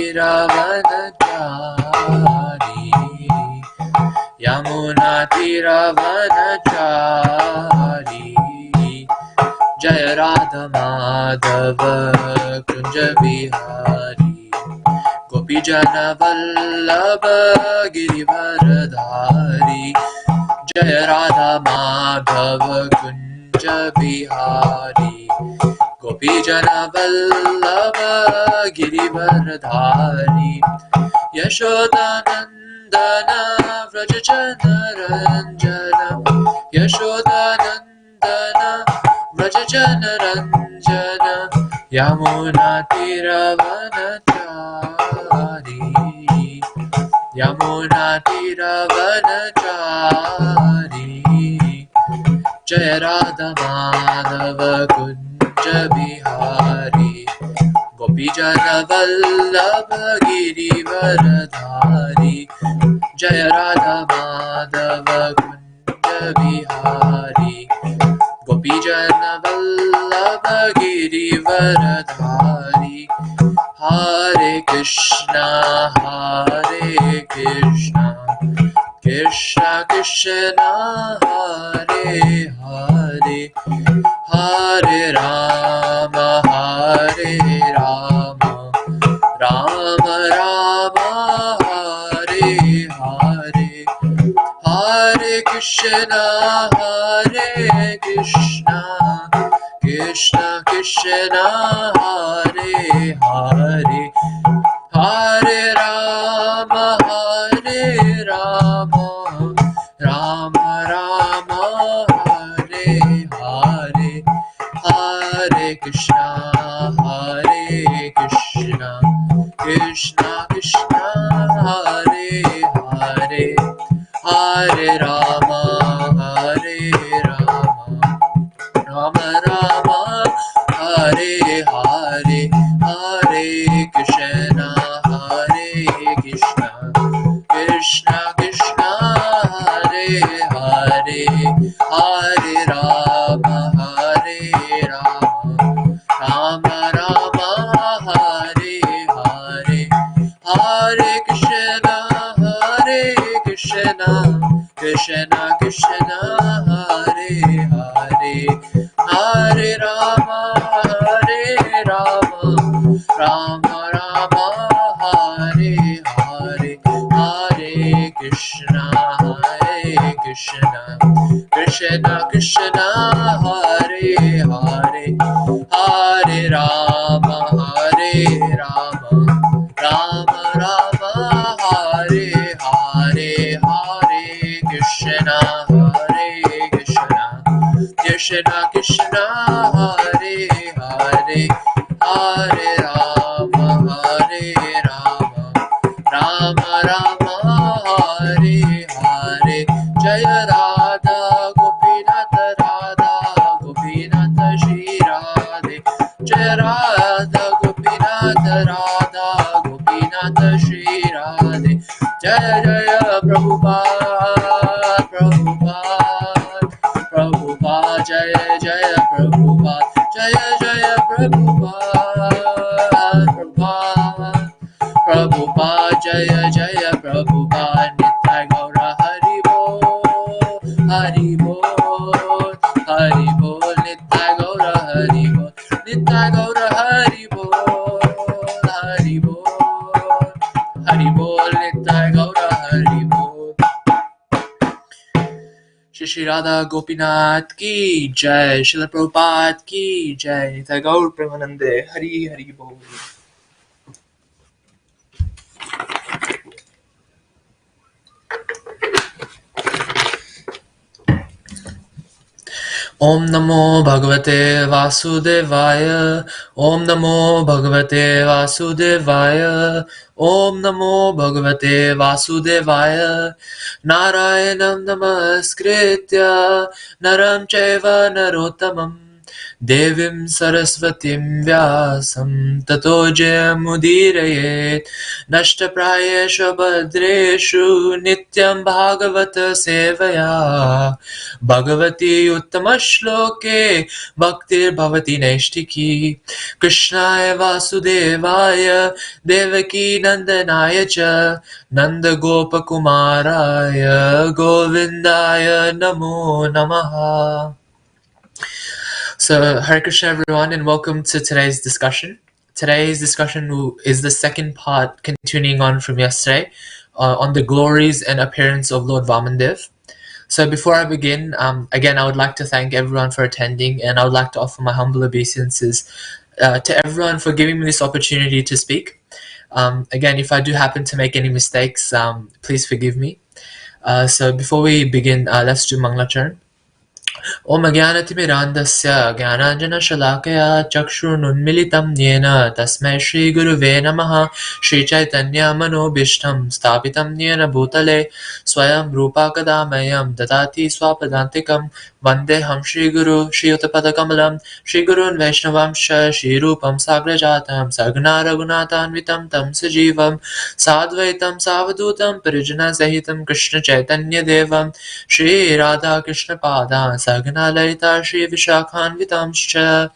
Yamunatiravanachari Yamunatiravanachari Jaya Radha Madhava Kunja Bihari Gopi Jana Vallabha Girivaradhari Jaya Radha Madhava Kunja Bihari Gopi Jana Vallabha Girivaradhari Yashodanandana Vrajajana Ranjana Yashodanandana Vrajajana Ranjana Yamunatiravanachari Yamunatiravanachari Jaya Radha Madhava Kunja Bihari Gopi Jana Vallabha Girivaradhari Jaya Radha Madhava Kunja Bihari Gopi Jana Vallabha Girivaradhari Hare Krishna Krishna Krishna Hare Hare Hare Rama Rama Rama Hare Hare Hare Krishna Krishna Krishna Hare Hare Hare Rama Rama Rama Hare Hare Hare Krishna Krishna Krishna Hare Hare Hare Rama Rama Rama Hare Hare Hare Krishna Krishna Krishna Hare Hare Hare Rama Rama Rama Hare Hare Hare Krishna Krishna Krishna Hare Hare Hare Rama Rama Rama Hare Hare Hare Krishna Krishna Krishna Hare Hare Hare Rama Rama Rama Hare Hare Hare Krishna Krishna Krishna Hare Hare Hare Rama Rama Rama Hare Hare Jaya Radha Gopinath Shri Radhe Jaya Radha Gopinath Shri Radhe Jaya Jaya Prabhupada Jaya Jaya Prabhupada Jaya Jaya Prabhupada Nitai Gaura Hari Bol Nitai Gaura Hari Bol Nitai Gaura Hari Bol Shri Radha Gopinath ki Jai Srila Prabhupada ki Jai Nitai Gaur Premanande Hari Bol Om Namo Bhagavate Vasudevaya Om Namo Bhagavate Vasudevaya Om Namo Bhagavate Vasudevaya Narayanam Namaskritya Naram Chaiva Narottamam Devim Saraswatim Vyasam Tato Jayamudirayet Nashtaprayeshu Bhadreshu Nityam Bhagavata Sevaya Bhagavati Uttamashloke Bhaktir Bhavati Naishtiki Krishnaya Vasudevaya Devaki Nandanaya Cha Nanda Gopakumaraya Govindaya Namo Namaha. So, Hare Krishna everyone, and welcome to today's discussion. Today's discussion is the second part, continuing on from yesterday, on the glories and appearance of Lord Vaman. So before I begin, again, I would like to thank everyone for attending, and I would like to offer my humble obeisances to everyone for giving me this opportunity to speak. Again, if I do happen to make any mistakes, please forgive me. So before we begin, let's do Manglacharan. Om Jnanatimirandasya Jnananjanashalakaya Chakshurunmilitam Yena Tasmai Shri Guruve Namaha Shri Chaitanya Manobishtam Stapitam Yena Bhutale Swayam Rupa Kadamayam Dadati Swapadantikam Vandeham Shri Guru Shri Uttapadakamalam Shri Gurun Vaishnavamsha Shri Rupam Sagrajatam Sagna Raghunatanvitam Tam Sajivam Sadvaitam Savadutam Parijana Sahitam Krishna Chaitanya Devam Shri Radha Krishna Pada Sagna Lalita Shri Vishakhanvitamscha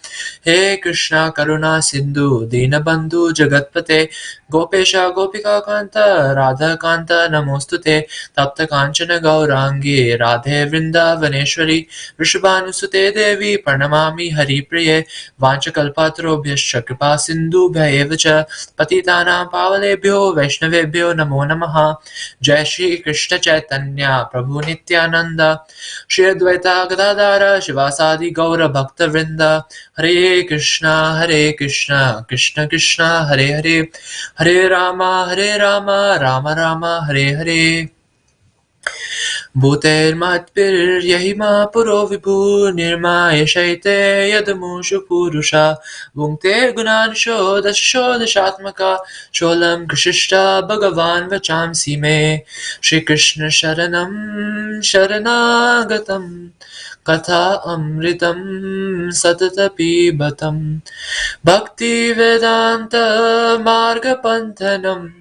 He Krishna Karuna Sindhu Dinabandhu Jagatpate Gopesha Gopika Kanta Radha Kanta Namostute Tapta Kanchana Gaurangi Radhe Vrindavaneshwari Vrishabhanusute Devi Pranamami Haripriye Vanchakalpatrobhyascha Kripa Sindhu Bhayevacha Patitanam Pavalebhyo Vaishnavebhyo Namo Namaha Jai Shri Krishna Chaitanya Prabhu Nityananda Shri Advaita Gadadara Shivasadi Gaura Bhakta Vrinda Hare Krishna Krishna Krishna Hare Hare Hare Rama Rama Rama Hare Hare Bhuter matpir yahima puro vibhu nirmaya shaite yadamushu purusha Bhungte gunansho dashatmaka sholam krishishta bhagavan vachamsi me Shri Krishna sharanagatam Katha amritam satata pibatam Bhakti Vedanta Marga Panthanam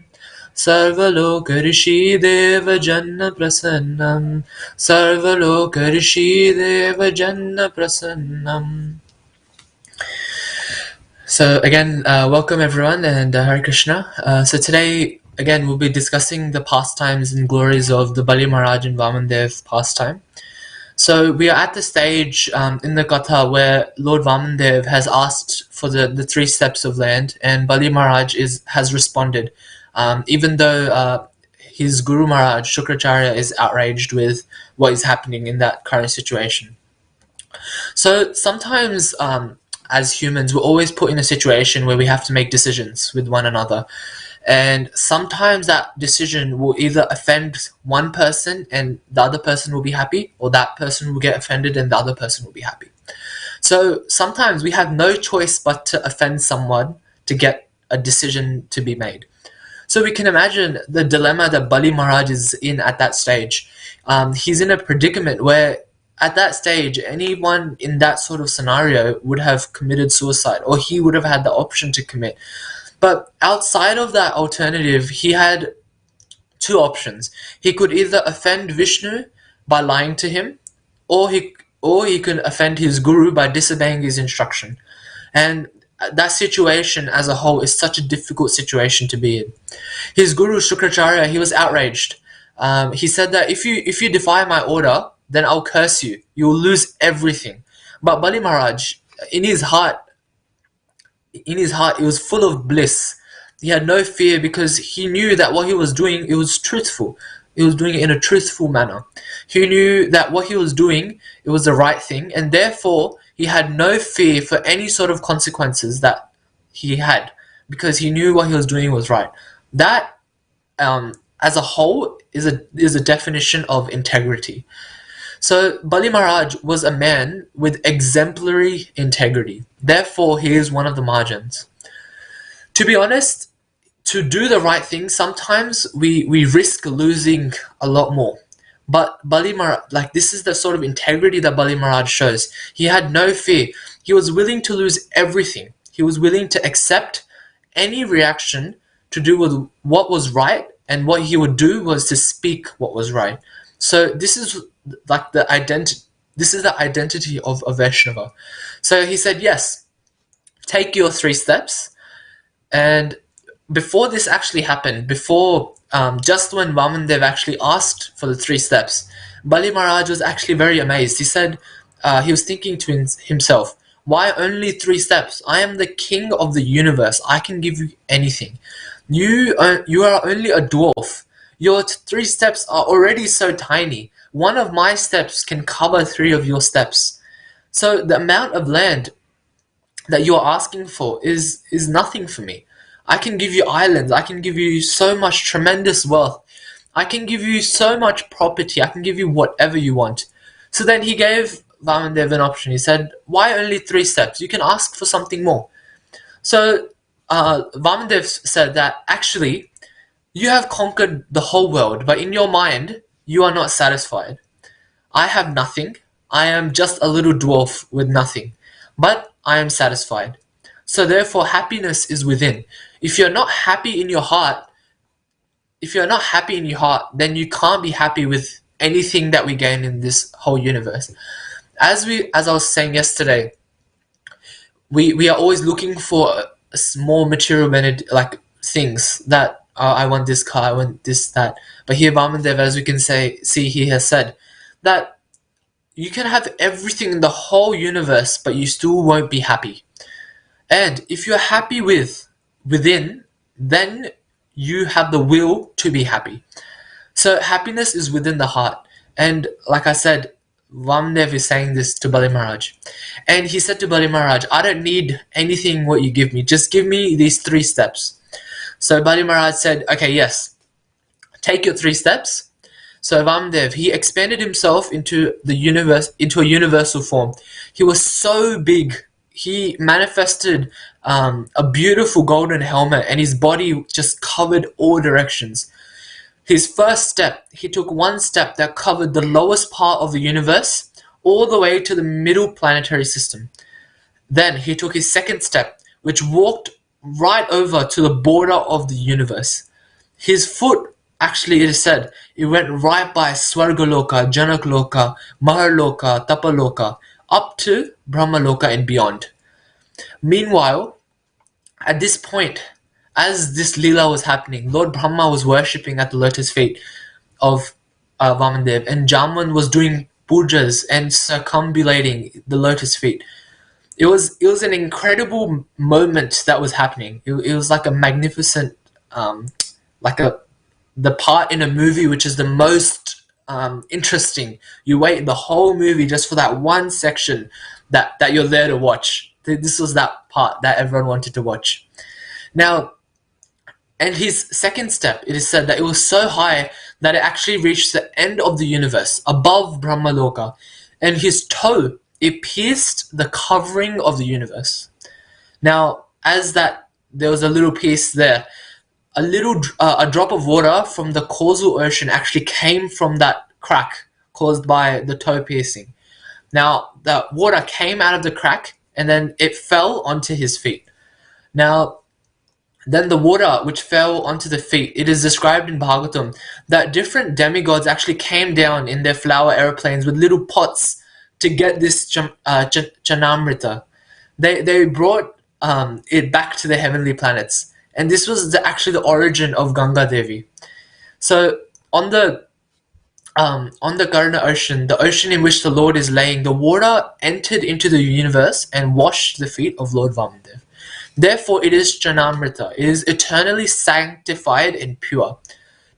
Sarvaloka Rishi Deva Janna Prasannam Sarvaloka Rishi Deva Janna Prasannam. So again, welcome everyone, and Hare Krishna. So today, again, we'll be discussing the pastimes and glories of the Bali Maharaj and Vaman pastime. So we are at the stage in the Gatha where Lord Vaman has asked for the 3 steps of land, and Bali Maharaj has responded, even though his Guru Maharaj Shukracharya is outraged with what is happening in that current situation. So sometimes as humans, we're always put in a situation where we have to make decisions with one another. And sometimes that decision will either offend one person and the other person will be happy, or that person will get offended and the other person will be happy. So sometimes we have no choice but to offend someone to get a decision to be made. So we can imagine the dilemma that Bali Maharaj is in at that stage. He's in a predicament where at that stage, anyone in that sort of scenario would have committed suicide, or he would have had the option to commit. But outside of that alternative, he had 2 options. He could either offend Vishnu by lying to him, or he could offend his guru by disobeying his instruction. And that situation as a whole is such a difficult situation to be in. His guru Shukracharya, he was outraged. He said that if you defy my order, then I'll curse you. You will lose everything. But Bali Maharaj, in his heart, it was full of bliss. He had no fear because he knew that what he was doing, it was truthful. He was doing it in a truthful manner. He knew that what he was doing, it was the right thing, and therefore he had no fear for any sort of consequences that he had, because he knew what he was doing was right. That, as a whole, is a definition of integrity. So Bali Maharaj was a man with exemplary integrity. Therefore, he is one of the Mahajans. To be honest, to do the right thing, sometimes we risk losing a lot more. But Bali Maharaj, this is the sort of integrity that Bali Maharaj shows. He had no fear. He was willing to lose everything. He was willing to accept any reaction to do with what was right, and what he would do was to speak what was right. So this is like the identity. This is the identity of a Vaishnava. So he said, yes, take your 3 steps. And before this actually happened, before just when Vamandev actually asked for the 3 steps, Bali Maharaj was actually very amazed. He said, he was thinking to himself, why only 3 steps? I am the king of the universe. I can give you anything. You are only a dwarf. Your 3 steps are already so tiny. One of my steps can cover 3 of your steps. So the amount of land that you're asking for is nothing for me. I can give you islands. I can give you so much tremendous wealth. I can give you so much property. I can give you whatever you want. So then he gave Vamandev an option. He said, why only 3 steps? You can ask for something more. So Vamandev said that actually you have conquered the whole world, but in your mind you are not satisfied. I have nothing. I am just a little dwarf with nothing, but I am satisfied. So therefore happiness is within. If you're not happy in your heart, then you can't be happy with anything that we gain in this whole universe. As I was saying yesterday, we are always looking for small material like things that I want this car, I want this, that. But here Vamandev, as we can see, he has said that you can have everything in the whole universe, but you still won't be happy. And if you're happy within, then you have the will to be happy. So happiness is within the heart. And like I said, Vamdev is saying this to Bali Maharaj. And he said to Bali Maharaj, I don't need anything what you give me. Just give me these 3 steps. So Bali Maharaj said, okay, yes, take your 3 steps. So Vamdev, he expanded himself into a universal form. He was so big. He manifested a beautiful golden helmet, and his body just covered all directions. His first step, he took 1 step that covered the lowest part of the universe all the way to the middle planetary system. Then he took his 2nd step, which walked right over to the border of the universe. His foot, actually it is said, it went right by Swargaloka, Janakloka, Maharloka, Tapaloka, up to Brahmaloka and beyond. Meanwhile, at this point, as this Leela was happening, Lord Brahma was worshipping at the lotus feet of Vamandev, and Jaman was doing pujas and circumambulating the lotus feet. It was an incredible moment that was happening. It was like a magnificent, the part in a movie which is the most interesting. You wait the whole movie just for that one section that you're there to watch. This was that part that everyone wanted to watch. Now, and his 2nd step, it is said that it was so high that it actually reached the end of the universe, above Brahmaloka, and his toe, it pierced the covering of the universe. Now, as that, there was a little piece there, a drop of water from the causal ocean actually came from that crack caused by the toe piercing. Now, the water came out of the crack, and then it fell onto his feet. Now, then the water which fell onto the feet, it is described in Bhagavatam that different demigods actually came down in their flower airplanes with little pots to get this Chanamrita. They brought it back to the heavenly planets. And this was actually the origin of Ganga Devi. So on the Karna ocean, the ocean in which the Lord is laying, the water entered into the universe and washed the feet of Lord Vamandev. Therefore, it is Chanamrita. It is eternally sanctified and pure.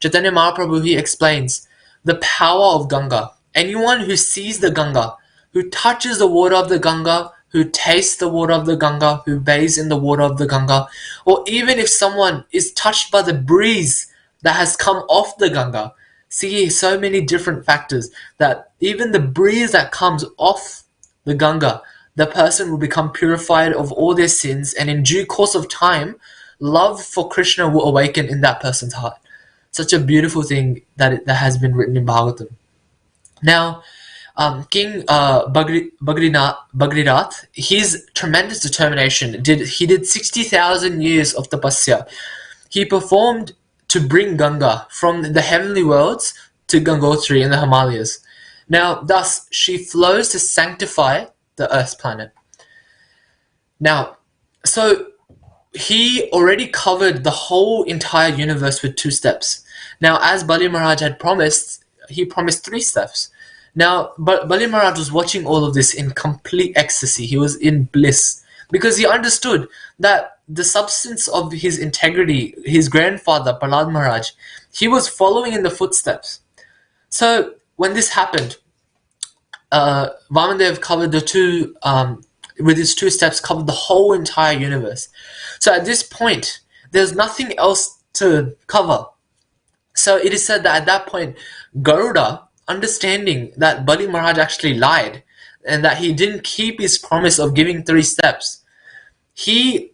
Chaitanya Mahaprabhu, he explains the power of Ganga. Anyone who sees the Ganga, who touches the water of the Ganga, who tastes the water of the Ganga, who bathes in the water of the Ganga, or even if someone is touched by the breeze that has come off the Ganga, see so many different factors that even the breeze that comes off the Ganga, the person will become purified of all their sins, and in due course of time, love for Krishna will awaken in that person's heart. Such a beautiful thing that has been written in Bhagavatam. Now, King Bagridath, his tremendous determination did 60,000 years of tapasya. He performed to bring Ganga from the heavenly worlds to Gangotri in the Himalayas. Now, thus, she flows to sanctify the Earth planet. Now, so he already covered the whole entire universe with 2 steps. Now, as Bali Maharaj had promised, he promised 3 steps. Now, but Bali Maharaj was watching all of this in complete ecstasy. He was in bliss because he understood that the substance of his integrity, his grandfather, Prahlad Maharaj, he was following in the footsteps. So when this happened, Vamandev covered with his 2 steps, covered the whole entire universe. So at this point, there's nothing else to cover. So it is said that at that point, Garuda, understanding that Bali Maharaj actually lied and that he didn't keep his promise of giving 3 steps, he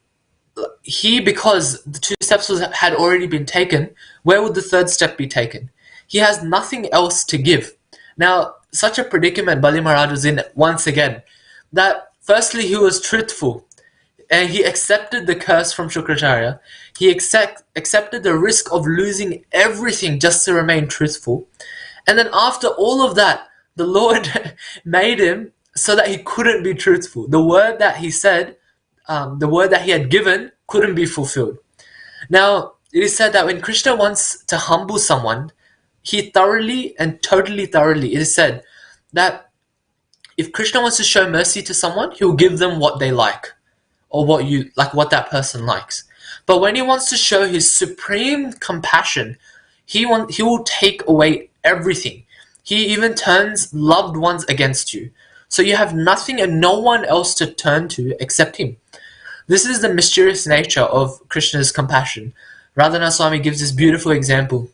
because the 2 steps had already been taken, where would the 3rd step be taken? He has nothing else to give. Now, such a predicament Bali Maharaj was in once again, that firstly he was truthful, and he accepted the curse from Shukracharya. He accepted the risk of losing everything just to remain truthful. And then after all of that, the Lord made him so that he couldn't be truthful. The word that he said, the word that he had given, couldn't be fulfilled. Now, it is said that when Krishna wants to humble someone, he thoroughly and totally thoroughly, it is said that if Krishna wants to show mercy to someone, he'll give them what they like, or what that person likes. But when he wants to show his supreme compassion, he will take away everything. He even turns loved ones against you. So you have nothing and no one else to turn to except him. This is the mysterious nature of Krishna's compassion. Radhanath Swami gives this beautiful example.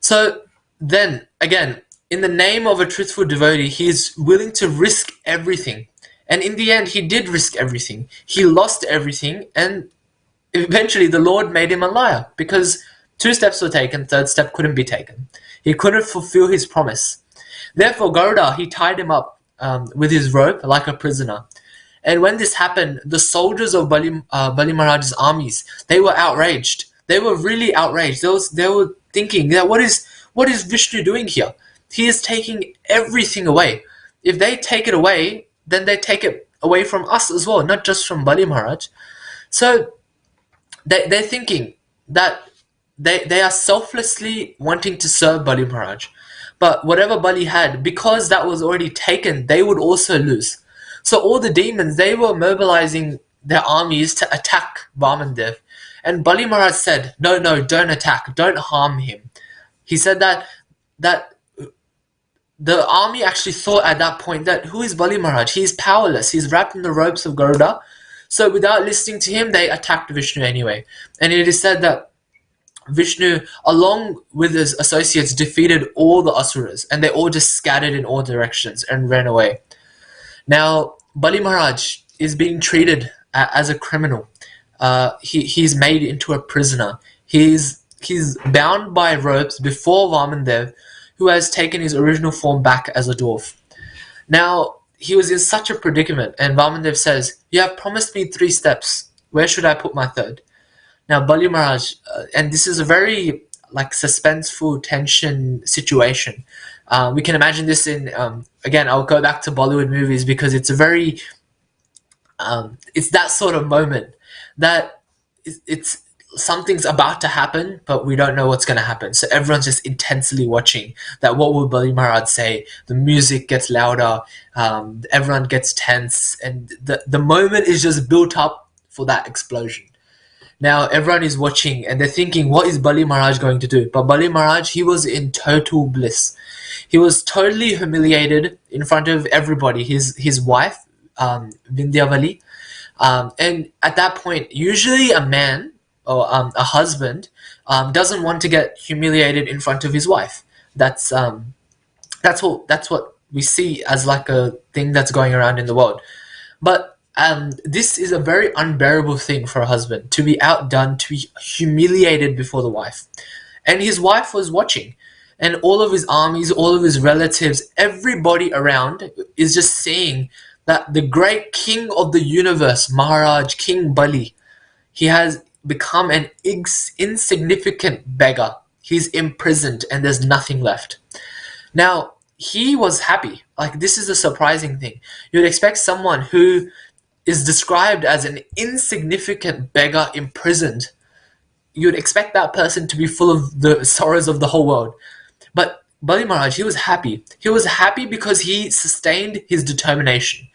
So then, again, in the name of a truthful devotee, he is willing to risk everything. And in the end, he did risk everything. He lost everything, and eventually the Lord made him a liar because 2 steps were taken, 3rd step couldn't be taken. He couldn't fulfill his promise. Therefore, Garuda, he tied him up with his rope like a prisoner. And when this happened, the soldiers of Bali Maharaj's armies, they were outraged. They were really outraged. They were thinking that what is Vishnu doing here? He is taking everything away. If they take it away, then they take it away from us as well, not just from Bali Maharaj. So they're thinking that they are selflessly wanting to serve Bali Maharaj. But whatever Bali had, because that was already taken, they would also lose. So all the demons, they were mobilizing their armies to attack Vamandev. And Bali Maharaj said, no, don't attack, don't harm him. He said that the army actually thought at that point that who is Bali Maharaj? He's powerless. He's wrapped in the ropes of Garuda. So without listening to him, they attacked Vishnu anyway. And it is said that Vishnu, along with his associates, defeated all the asuras, and they all just scattered in all directions and ran away. Now, Bali Maharaj is being treated as a criminal. He's made into a prisoner. He's bound by ropes before Vamandev, who has taken his original form back as a dwarf. Now, he was in such a predicament, and Vamandev says, "You have promised me 3 steps. Where should I put my 3rd?" Now, Bali Maharaj, and this is a very suspenseful tension situation. We can imagine this in, again, I'll go back to Bollywood movies because it's a very, it's that sort of moment that it's something's about to happen, but we don't know what's going to happen. So everyone's just intensely watching that. What will Bali Maharaj say? The music gets louder, everyone gets tense, and the moment is just built up for that explosion. Now everyone is watching and they're thinking, what is Bali Maharaj going to do? But Bali Maharaj, he was in total bliss. He was totally humiliated in front of everybody, his wife, Vindhyavali. And at that point, usually a man or a husband doesn't want to get humiliated in front of his wife. That's what we see as like a thing that's going around in the world. But this is a very unbearable thing for a husband, to be outdone, to be humiliated before the wife. And his wife was watching. and all of his armies, all of his relatives, everybody around is just seeing that the great king of the universe, Maharaj, King Bali, he has become an insignificant beggar. He's imprisoned and there's nothing left. Now, he was happy. Like, this is a surprising thing. You'd expect someone who is described as an insignificant beggar imprisoned, you'd expect that person to be full of the sorrows of the whole world. But Bali Maharaj, he was happy. He was happy because he sustained his determination.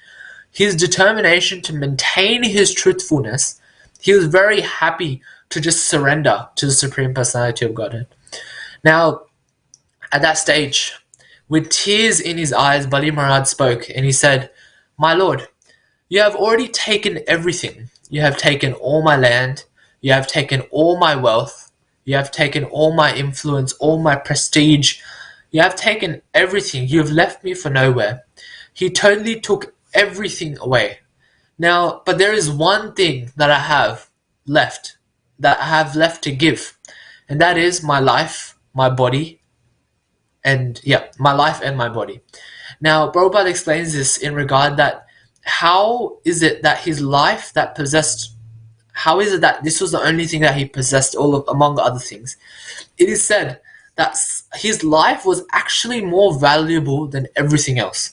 His determination to maintain his truthfulness. He was very happy to just surrender to the Supreme Personality of Godhead. Now, at that stage, with tears in his eyes, Bali Maharaj spoke and he said, "My Lord, you have already taken everything. You have taken all my land. You have taken all my wealth. You have taken all my influence, all my prestige. You have taken everything. You have left me for nowhere." He totally took everything away. Now, but there is one thing that I have left, to give, and that is my life, my body, and my life and my body. Now, Prabhupada explains this in regard that how is it that his life that possessed, how is it that this was the only thing that he possessed among other things? It is said that his life was actually more valuable than everything else.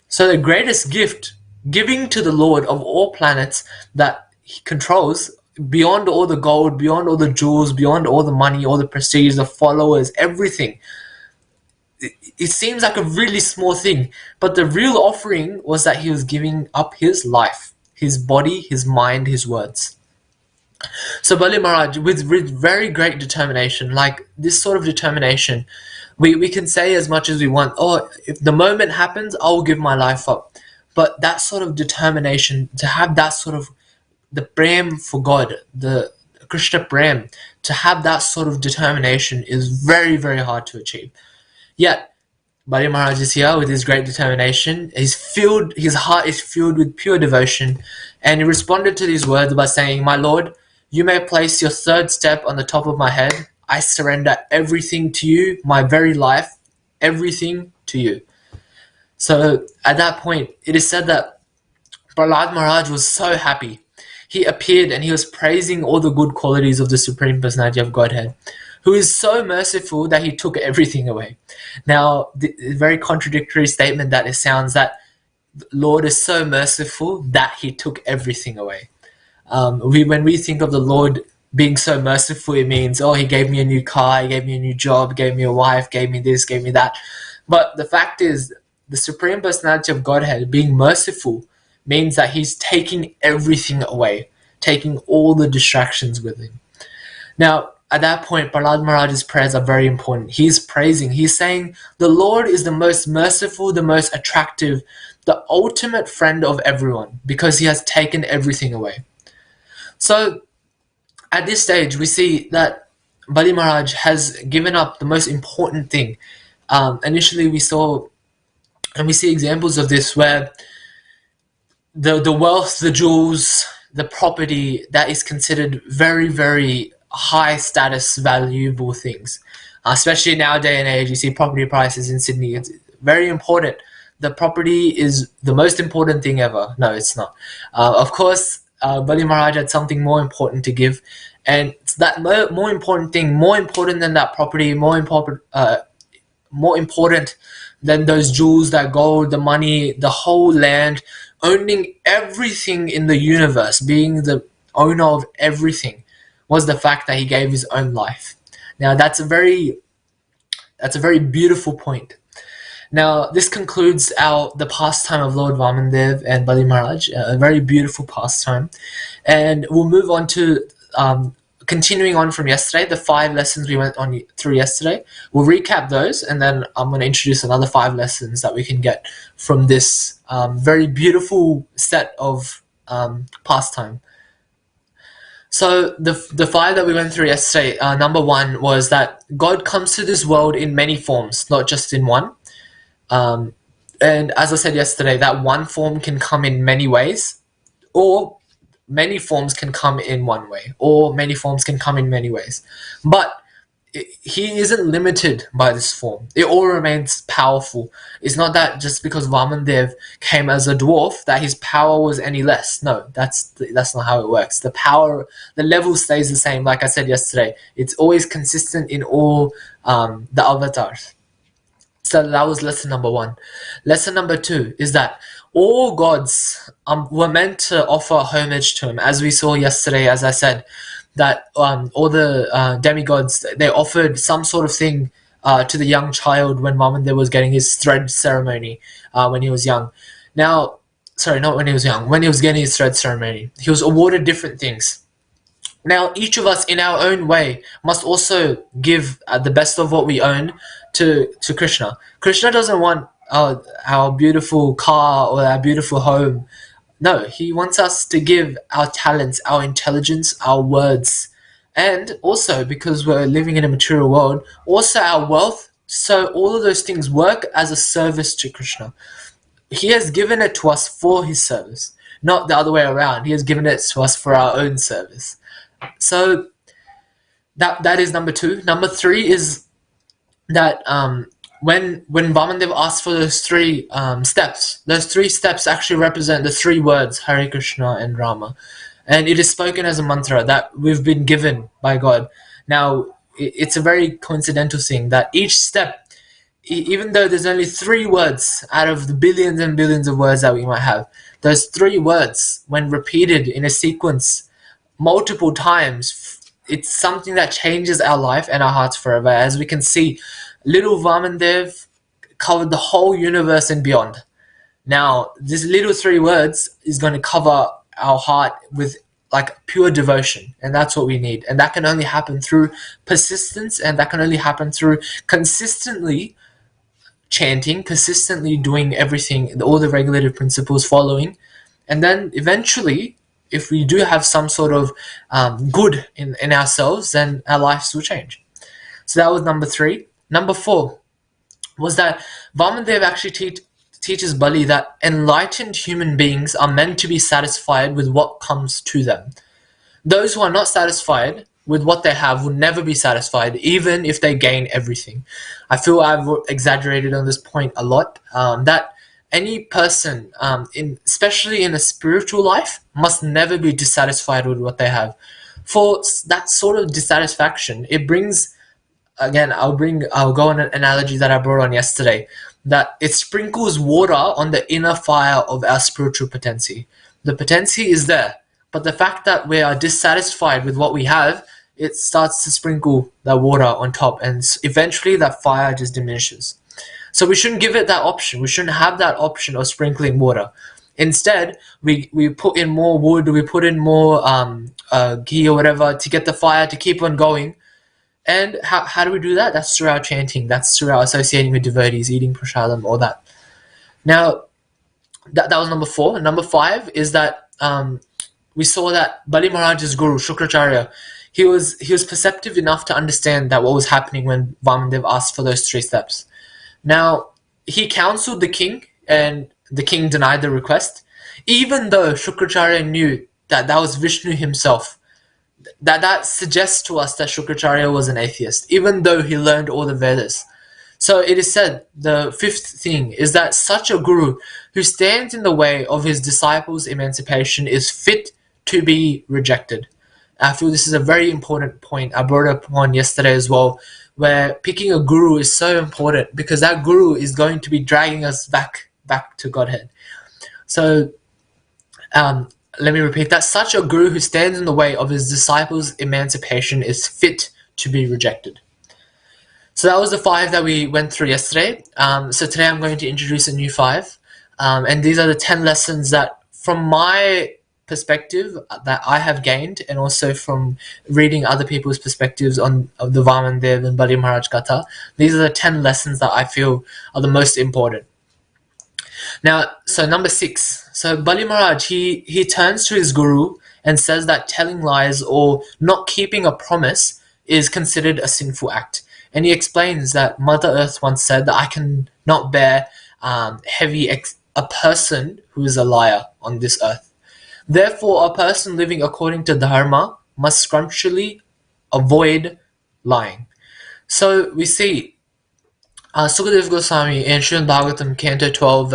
So the greatest gift, giving to the Lord of all planets that he controls, beyond all the gold, beyond all the jewels, beyond all the money, all the prestige, the followers, everything. It seems like a really small thing, but the real offering was that he was giving up his life, his body, his mind, his words. So Bali Maharaj, with very great determination, like this sort of determination, we can say as much as we want, oh, if the moment happens, I'll give my life up. But that sort of determination, to have that sort of, the prem for God, the Krishna prem, to have that sort of determination is very, very hard to achieve. Yet, Bali Maharaj is here with his great determination. His heart is filled with pure devotion, and he responded to these words by saying, "My Lord, you may place your third step on the top of my head. I surrender everything to you, my very life, everything to you." So at that point, it is said that Prahlad Maharaj was so happy. He appeared and he was praising all the good qualities of the Supreme Personality of Godhead, who is so merciful that he took everything away. Now, the very contradictory statement that it sounds, that the Lord is so merciful that he took everything away. When we think of the Lord being so merciful, it means, oh, he gave me a new car, he gave me a new job, gave me a wife, gave me this, gave me that. But the fact is, the Supreme Personality of Godhead being merciful means that he's taking everything away, taking all the distractions with him. Now, at that point, Prahlad Maharaj's prayers are very important. He's praising, he's saying, the Lord is the most merciful, the most attractive, the ultimate friend of everyone, because he has taken everything away. So, at this stage, we see that Bali Maharaj has given up the most important thing. Initially, we saw, and we see examples of this, where the wealth, the jewels, the property, that is considered very, very high status, valuable things. Especially nowadays and age, you see property prices in Sydney. It's very important. The property is the most important thing ever. No, it's not. Of course, Bali Maharaj had something more important to give, and it's that more important thing, more important than that property, more important than those jewels, that gold, the money, the whole land, owning everything in the universe, being the owner of everything, was the fact that he gave his own life. Now that's a very beautiful point. Now this concludes the pastime of Lord Vaman and Bali Maharaj, a very beautiful pastime, and we'll move on to continuing on from yesterday, the 5 lessons we went on through yesterday. We'll recap those, and then I'm going to introduce another 5 lessons that we can get from this very beautiful set of pastime. So the 5 that we went through yesterday, number 1 was that God comes to this world in many forms, not just in one. And as I said yesterday, that one form can come in many ways, or many forms can come in one way, or many forms can come in many ways. But he isn't limited by this form. It all remains powerful. It's not that just because Vamandev came as a dwarf that his power was any less. No, that's not how it works. The power, the level stays the same. Like I said yesterday, it's always consistent in all the avatars. So that was lesson number one. Lesson number two is that all gods were meant to offer homage to him, as we saw yesterday. As I said, that all the demigods, they offered some sort of thing to the young child when Vamandev was getting his thread ceremony when he was young. Now, sorry, not when he was young. When he was getting his thread ceremony, he was awarded different things. Now, each of us, in our own way, must also give the best of what we own to Krishna. Krishna doesn't want our beautiful car or our beautiful home. No, he wants us to give our talents, our intelligence, our words, and also, because we're living in a material world, also our wealth. So all of those things work as a service to Krishna. He has given it to us for his service, not the other way around. He has given it to us for our own service. So that is number two. Number three is that when Vamandev asked for those three steps actually represent the three words Hare Krishna and Rama, and it is spoken as a mantra that we've been given by God. Now it's a very coincidental thing that each step, even though there's only three words out of the billions and billions of words that we might have, those three words, when repeated in a sequence multiple times, it's something that changes our life and our hearts forever. As we can see, little Vamandev covered the whole universe and beyond. Now, this little three words is going to cover our heart with like pure devotion, and that's what we need. And that can only happen through persistence, and that can only happen through consistently chanting, consistently doing everything, all the regulative principles following, and then eventually, if we do have some sort of good in ourselves, then our lives will change. So that was number three. Number four was that Vamandev actually teaches Bali that enlightened human beings are meant to be satisfied with what comes to them. Those who are not satisfied with what they have will never be satisfied, even if they gain everything. I feel I've exaggerated on this point a lot, that any person, especially in a spiritual life, must never be dissatisfied with what they have. For that sort of dissatisfaction, it brings, again, I'll go on an analogy that I brought on yesterday, that it sprinkles water on the inner fire of our spiritual potency. The potency is there, but the fact that we are dissatisfied with what we have, it starts to sprinkle that water on top, and eventually that fire just diminishes. So we shouldn't give it that option. We shouldn't have that option of sprinkling water. Instead, we put in more wood, we put in more ghee or whatever to get the fire to keep on going. And how do we do that? That's through our chanting. That's through our associating with devotees, eating prasadam, all that. Now, that was number four. And number five is that we saw that Bali Maharaj's guru, Shukracharya, he was perceptive enough to understand that what was happening when Vamandev asked for those three steps. Now, he counseled the king, and the king denied the request, even though Shukracharya knew that that was Vishnu himself. That suggests to us that Shukracharya was an atheist, even though he learned all the Vedas. So it is said, the fifth thing is that such a guru who stands in the way of his disciples' emancipation is fit to be rejected. I feel this is a very important point. I brought up one yesterday as well, where picking a guru is so important because that guru is going to be dragging us back to Godhead. So let me repeat that. Such a guru who stands in the way of his disciples' emancipation is fit to be rejected. So that was the five that we went through yesterday. So today I'm going to introduce a new five. And these are the 10 lessons that, from my perspective, that I have gained, and also from reading other people's perspectives on the Vamandev and Bali Maharaj Katha. These are the 10 lessons that I feel are the most important. Now, so number 6. So Bali Maharaj, he turns to his guru and says that telling lies or not keeping a promise is considered a sinful act. And he explains that Mother Earth once said that I can not bear a person who is a liar on this earth. Therefore, a person living according to dharma must scrumptiously avoid lying. So we see Sukadev Goswami in Srimad Bhagavatam, Canto 12,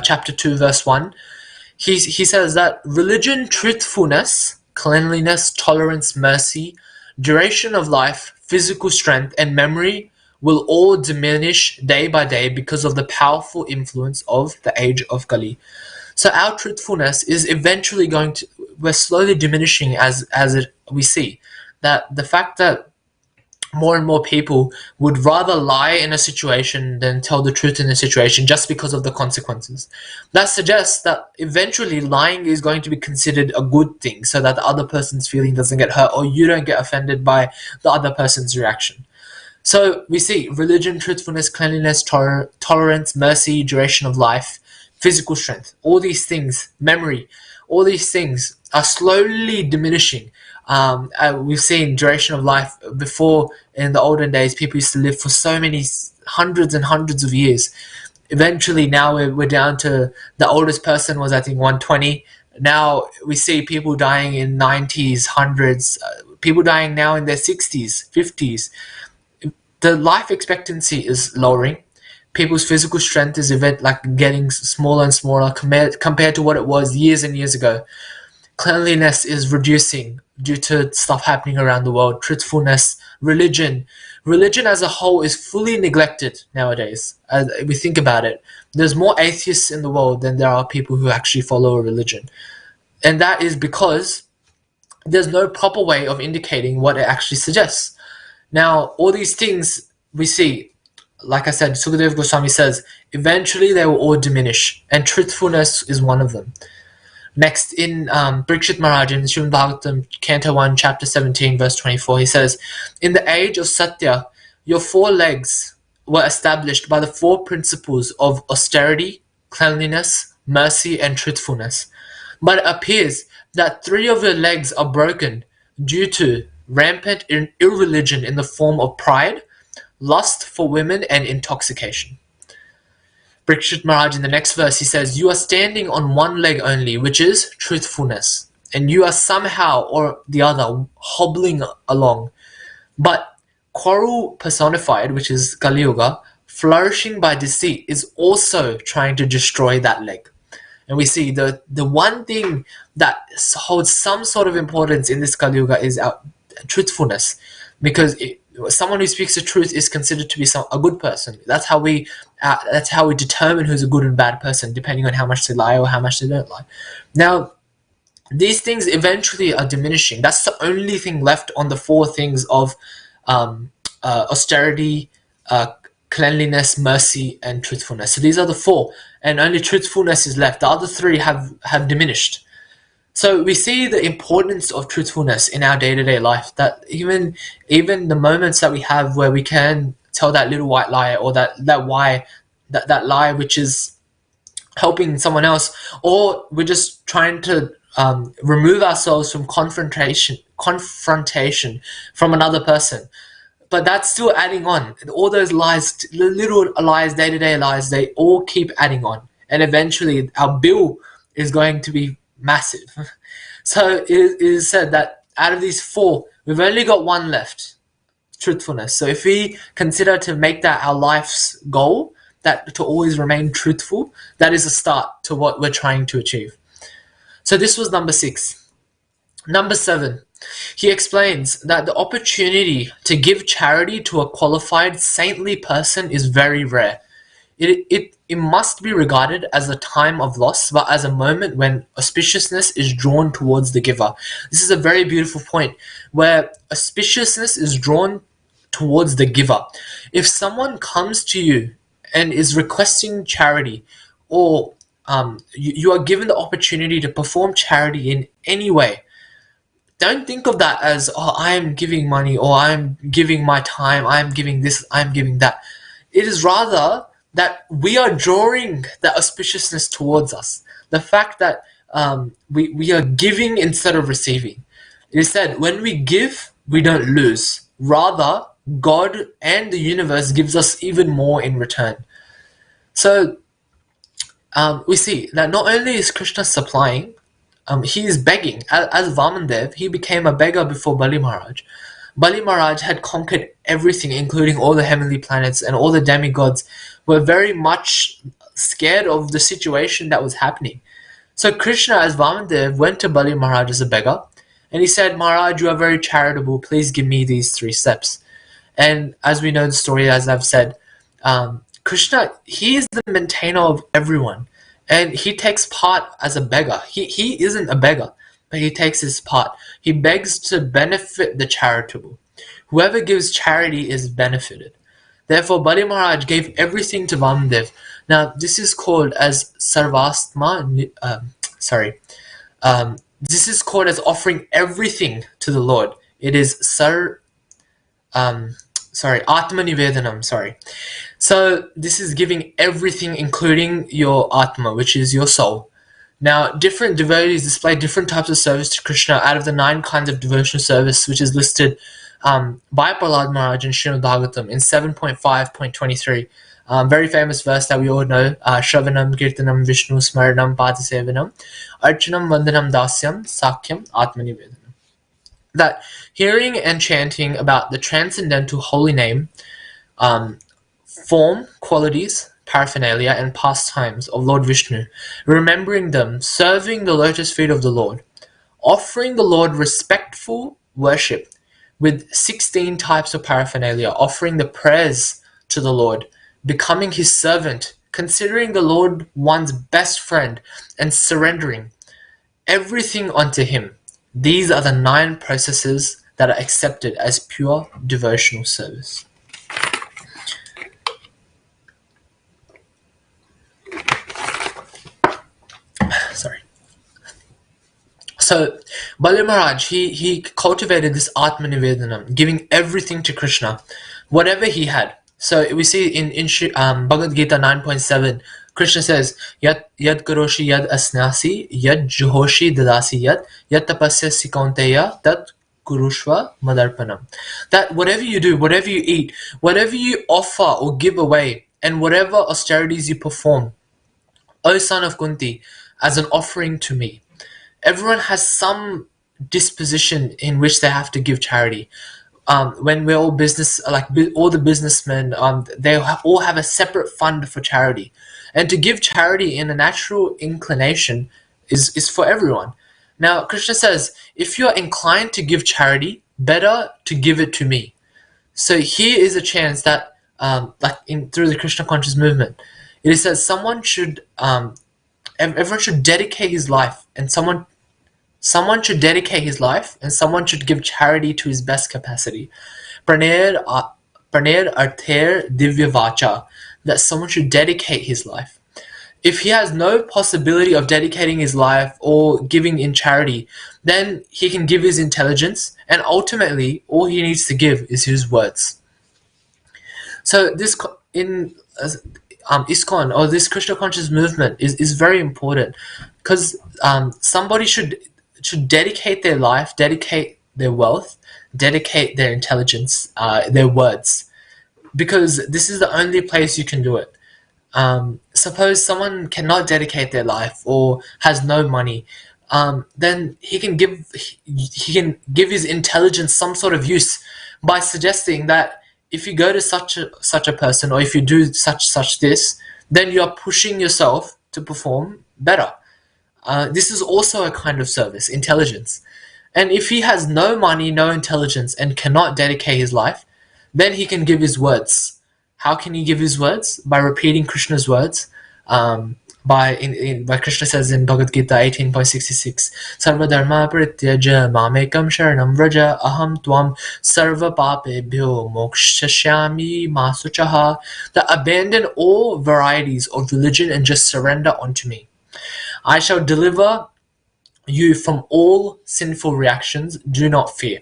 chapter 2, verse 1. He says that religion, truthfulness, cleanliness, tolerance, mercy, duration of life, physical strength, and memory will all diminish day by day because of the powerful influence of the age of Kali. So our truthfulness is eventually we're slowly diminishing we see that the fact that more and more people would rather lie in a situation than tell the truth in a situation just because of the consequences. That suggests that eventually lying is going to be considered a good thing so that the other person's feeling doesn't get hurt or you don't get offended by the other person's reaction. So we see religion, truthfulness, cleanliness, tolerance, mercy, duration of life, physical strength, all these things, memory, all these things are slowly diminishing. We've seen duration of life before. In the olden days, people used to live for so many hundreds and hundreds of years. Eventually, now we're down to the oldest person was, I think, 120. Now we see people dying in 90s, hundreds, people dying now in their 60s, 50s. The life expectancy is lowering. People's physical strength is getting smaller and smaller compared to what it was years and years ago. Cleanliness is reducing due to stuff happening around the world. Truthfulness, religion as a whole is fully neglected nowadays. As we think about it, there's more atheists in the world than there are people who actually follow a religion, and that is because there's no proper way of indicating what it actually suggests. Now, all these things we see, like I said, Sukadev Goswami says, eventually they will all diminish, and truthfulness is one of them. Next, in Parikshit Maharaj in Srimad Bhagavatam, Canto 1, Chapter 17, verse 24, he says, in the age of Satya, your 4 legs were established by the 4 principles of austerity, cleanliness, mercy, and truthfulness. But it appears that 3 of your legs are broken due to rampant irreligion in the form of pride, lust for women, and intoxication. Parikshit Maharaj in the next verse, he says, you are standing on one leg only, which is truthfulness, and you are somehow or the other hobbling along. But quarrel personified, which is Kali Yuga, flourishing by deceit, is also trying to destroy that leg. And we see the one thing that holds some sort of importance in this Kali Yuga is our truthfulness, because someone who speaks the truth is considered to be a good person. That's how we determine who's a good and bad person, depending on how much they lie or how much they don't lie. Now, these things eventually are diminishing. That's the only thing left on the 4 things of austerity, cleanliness, mercy, and truthfulness. So these are the 4, and only truthfulness is left. The other 3 have diminished. So we see the importance of truthfulness in our day-to-day life, that even the moments that we have where we can tell that little white lie, or that lie which is helping someone else, or we're just trying to remove ourselves from confrontation from another person. But that's still adding on. All those lies, the little lies, day-to-day lies, they all keep adding on. And eventually our bill is going to be massive. So it is said that out of these 4, we've only got 1 left, truthfulness. So if we consider to make that our life's goal, that to always remain truthful, that is a start to what we're trying to achieve. So this was number 6. Number 7, he explains that the opportunity to give charity to a qualified saintly person is very rare. It must be regarded as a time of loss, but as a moment when auspiciousness is drawn towards the giver. This is a very beautiful point, where auspiciousness is drawn towards the giver. If someone comes to you and is requesting charity, or you are given the opportunity to perform charity in any way, don't think of that as, oh, I'm giving money, or I'm giving my time, I'm giving this, I'm giving that. It is rather that we are drawing that auspiciousness towards us. The fact that we are giving instead of receiving. It is said, when we give, we don't lose. Rather, God and the universe gives us even more in return. So we see that not only is Krishna supplying, he is begging. As Vaman Dev, he became a beggar before Bali Maharaj. Bali Maharaj had conquered everything, including all the heavenly planets, and all the demigods were very much scared of the situation that was happening. So Krishna, as Vamandev, went to Bali Maharaj as a beggar, and he said, Maharaj, you are very charitable, please give me these 3 steps. And as we know the story, as I've said, Krishna, he is the maintainer of everyone, and he takes part as a beggar. He isn't a beggar, but he takes his part. He begs to benefit the charitable. Whoever gives charity is benefited. Therefore, Bali Maharaj gave everything to Vamadev. Now, this is called as Sarvastma. This is called as offering everything to the Lord. It is Atma Nivedanam. So this is giving everything, including your Atma, which is your soul. Now, different devotees display different types of service to Krishna out of the 9 kinds of devotional service, which is listed by Prahlad Maharaj in Srimad Bhagavatam in 7.5.23. Very famous verse that we all know, Shravanam, Kirtanam, Vishnu, Smaranam, Padasevanam, Archanam, Vandanam, Dasyam, Sakyam, Atmanivedanam. That hearing and chanting about the transcendental holy name, form, qualities, paraphernalia, and pastimes of Lord Vishnu, remembering them, serving the lotus feet of the Lord, offering the Lord respectful worship with 16 types of paraphernalia, offering the prayers to the Lord, becoming his servant, considering the Lord one's best friend, and surrendering everything unto him. These are the 9 processes that are accepted as pure devotional service. So Bali Maharaj, he cultivated this Atma Nivedanam, giving everything to Krishna, whatever he had. So we see in Bhagavad Gita 9.7, Krishna says, Yad karoshi yad asnasi, yad juhoshi dadasi yad tapasya sikonteya, tat kurushva madarpanam. That whatever you do, whatever you eat, whatever you offer or give away, and whatever austerities you perform, O son of Kunti, as an offering to me. Everyone has some disposition in which they have to give charity. When we're all all the businessmen, they all have a separate fund for charity. And to give charity in a natural inclination is for everyone. Now, Krishna says, if you're inclined to give charity, better to give it to me. So here is a chance that, through the Krishna conscious movement, it says everyone should dedicate his life, and someone should dedicate his life, and someone should give charity to his best capacity. Praner arther divya vacha, that someone should dedicate his life. If he has no possibility of dedicating his life or giving in charity, then he can give his intelligence, and ultimately all he needs to give is his words. So this in ISKCON, or this Krishna conscious movement, is very important, because somebody should dedicate their life, dedicate their wealth, dedicate their intelligence, their words, because this is the only place you can do it. Suppose someone cannot dedicate their life or has no money, then he can give his intelligence some sort of use by suggesting that if you go to such a person, or if you do such this, then you are pushing yourself to perform better. This is also a kind of service, intelligence. And if he has no money, no intelligence, and cannot dedicate his life, then he can give his words. How can he give his words? By repeating Krishna's words. By Krishna says in Bhagavad Gita 18.66, Sarva dharma prityaja mamekam sharanam vraja aham tvam sarva papebhyo mokshashyami masuchaha. That abandon all varieties of religion and just surrender unto me. I shall deliver you from all sinful reactions. Do not fear.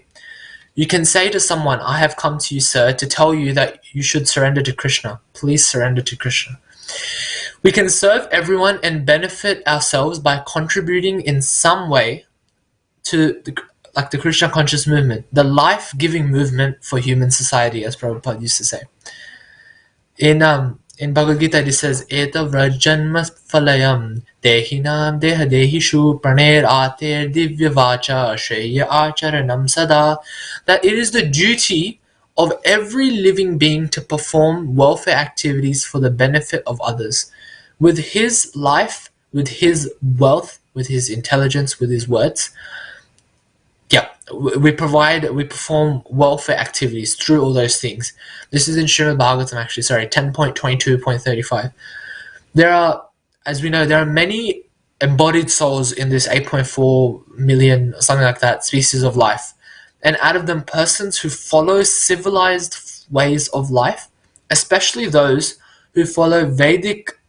You can say to someone, I have come to you, sir, to tell you that you should surrender to Krishna. Please surrender to Krishna. We can serve everyone and benefit ourselves by contributing in some way to the Krishna conscious movement, the life-giving movement for human society, as Prabhupada used to say. In in Bhagavad Gita it says, Eta vrajanma phalayam dehinam deha dehishu praner ater divya vacha shreya acharanam sada. That it is the duty of every living being to perform welfare activities for the benefit of others. With his life, with his wealth, with his intelligence, with his words, yeah, we perform welfare activities through all those things. This is in Srimad Bhagavatam, actually, sorry, 10.22.35. There are, as we know, there are many embodied souls in this 8.4 million, something like that, species of life. And out of them, persons who follow civilized ways of life, especially those who follow Vedic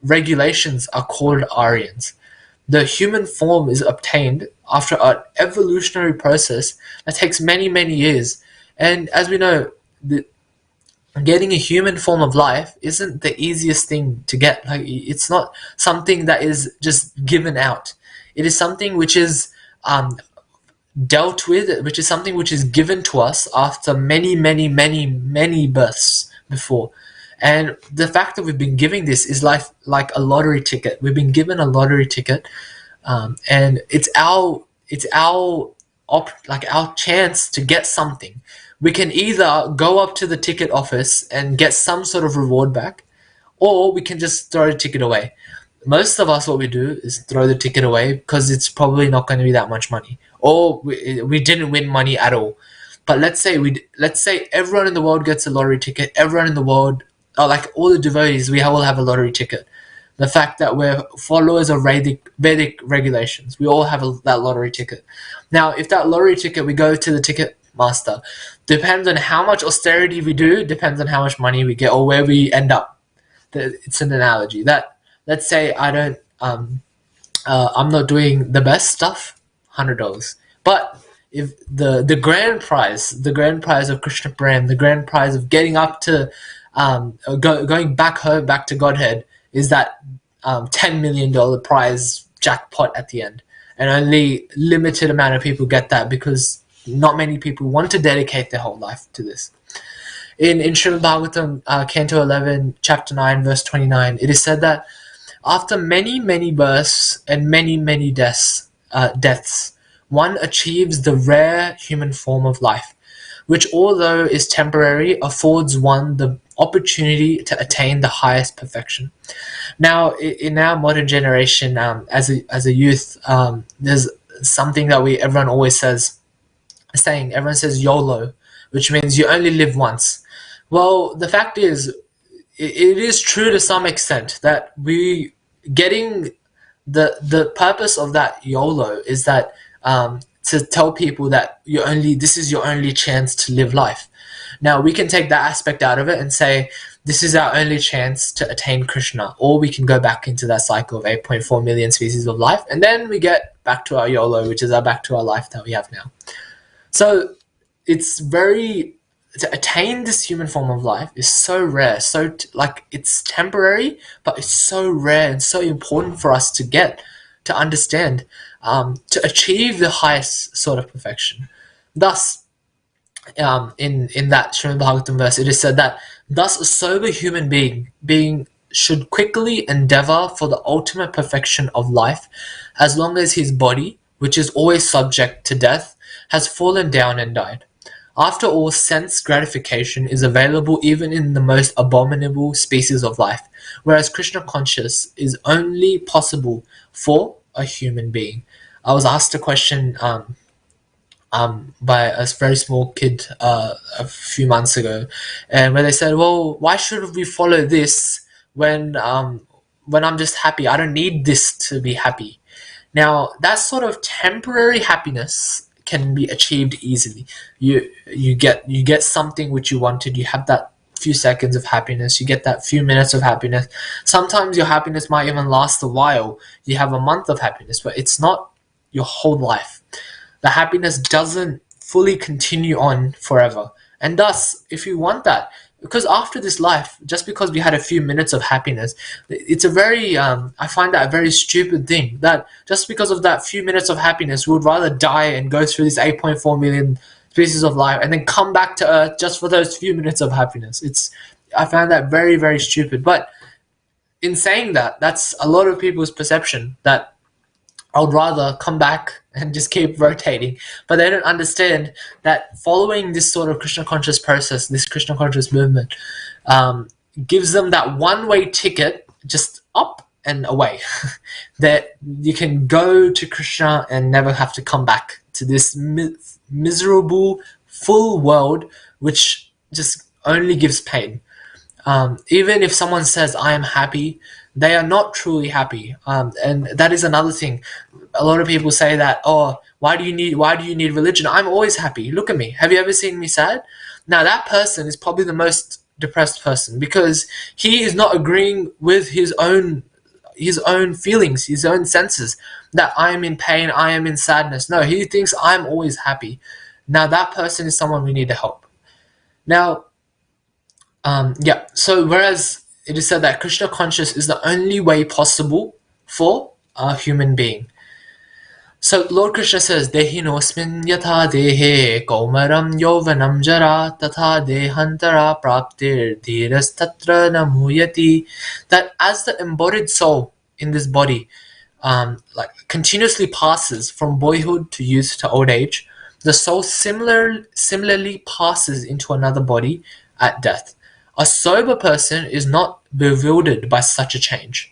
regulations, are called Aryans. The human form is obtained after an evolutionary process that takes many, many years. And as we know, getting a human form of life isn't the easiest thing to get. Like, it's not something that is just given out. It is something which is dealt with, which is something which is given to us after many, many, many, many births before. And the fact that we've been giving this is like a lottery ticket. We've been given a lottery ticket, and it's our our chance to get something. We can either go up to the ticket office and get some sort of reward back, or we can just throw the ticket away. Most of us, what we do is throw the ticket away because it's probably not going to be that much money, or we didn't win money at all. But let's say everyone in the world gets a lottery ticket. Everyone in the world, like all the devotees, we all have a lottery ticket. The fact that we're followers of Vedic regulations, we all have that lottery ticket. Now, if that lottery ticket, we go to the ticket master, depends on how much austerity we do, depends on how much money we get or where we end up. It's an analogy that, let's say I'm not doing the best stuff, $100. But if the grand prize of Krishna Prem, the grand prize of getting up to going back home, back to Godhead, is that $10 million prize jackpot at the end. And only limited amount of people get that because not many people want to dedicate their whole life to this. In Srimad Bhagavatam, Canto 11, Chapter 9, Verse 29, it is said that after many, many births and many, many deaths, one achieves the rare human form of life, which, although is temporary, affords one the opportunity to attain the highest perfection. Now, in our modern generation, as a youth, there's something that everyone always says, everyone says YOLO, which means you only live once. Well, the fact is, it is true to some extent that the purpose of that YOLO is that to tell people that this is your only chance to live life. Now, we can take that aspect out of it and say this is our only chance to attain Krishna, or we can go back into that cycle of 8.4 million species of life, and then we get back to our YOLO, which is back to our life that we have now. So to attain this human form of life is so rare, it's temporary, but it's so rare and so important for us to understand, to achieve the highest sort of perfection. Thus, in that Srimad Bhagavatam verse, it is said that thus a sober human being should quickly endeavor for the ultimate perfection of life, as long as his body, which is always subject to death, has fallen down and died. After all, sense gratification is available even in the most abominable species of life, whereas Krishna conscious is only possible for a human being. I was asked a question by a very small kid a few months ago, and where they said, "Well, why should we follow this when I'm just happy? I don't need this to be happy." Now, that sort of temporary happiness can be achieved easily. You get something which you wanted. You have that few seconds of happiness. You get that few minutes of happiness. Sometimes your happiness might even last a while. You have a month of happiness, but it's not your whole life. The happiness doesn't fully continue on forever. And thus, if you want that, because after this life, just because we had a few minutes of happiness, it's a very, I find that a very stupid thing, that just because of that few minutes of happiness, we would rather die and go through this 8.4 million species of life and then come back to Earth just for those few minutes of happiness. I found that very, very stupid. But in saying that, that's a lot of people's perception, that I would rather come back and just keep rotating. But they don't understand that following this sort of Krishna conscious process, this Krishna conscious movement, gives them that one-way ticket just up and away. That you can go to Krishna and never have to come back to this miserable, full world, which just only gives pain. Even if someone says I am happy, they are not truly happy. And that is another thing. A lot of people say that, oh, why do you need religion? I'm always happy. Look at me. Have you ever seen me sad? Now that person is probably the most depressed person, because he is not agreeing with his own feelings, his own senses, that I am in pain, I am in sadness. No, he thinks I'm always happy. Now that person is someone we need to help. Now, so whereas it is said that Krishna conscious is the only way possible for a human being. So Lord Krishna says, Dehinosmin yatha dehe kaumaram yovanam jara tatha dehantara praptir dhiras tatra namuyati. That as the embodied soul in this body continuously passes from boyhood to youth to old age, the soul similarly passes into another body at death. A sober person is not bewildered by such a change.